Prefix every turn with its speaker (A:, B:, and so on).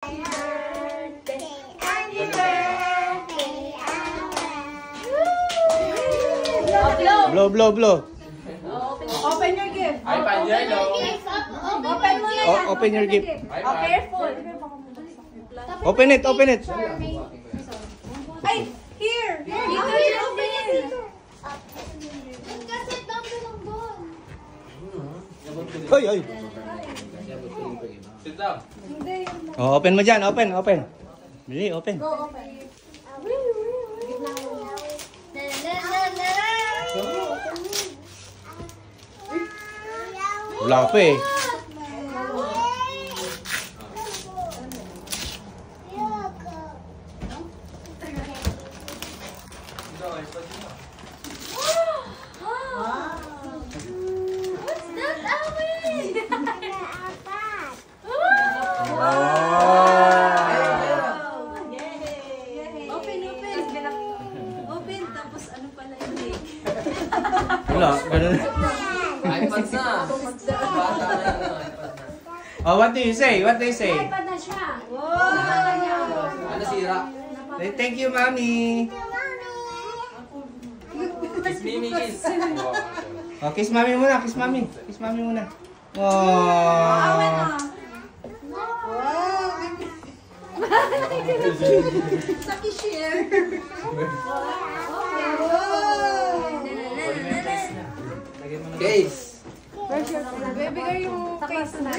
A: Blow, blow, blow.
B: Open your gift.
C: iPad yellow.
B: Open mo na yan.
A: Open your gift.
B: Oh, careful.
A: Open it, open it.
B: Ay, here. Dito you open it.
D: Kasi dami ng ball.
A: Hoy, hoy.
C: Sit down.
A: Oh, open mo dyan, open, open. Bili, open.
B: Go, open.
A: Wala pa eh.
D: What's that, Alvin?
B: Open, open. Open, tapos ano pala yung link?
A: Wala, ganun.
C: iPad na. Bata na yun, iPad na.
A: Oh, what do you say? What do you say?
B: iPad na siya.
C: Ano sira?
A: Say, thank you, mommy.
C: Kiss Mimi, kiss.
A: Oh, kiss mommy muna, kiss mommy. Kiss mommy muna. Oh.
B: Sa cashier.
C: Case.
B: Bibigay yung case na.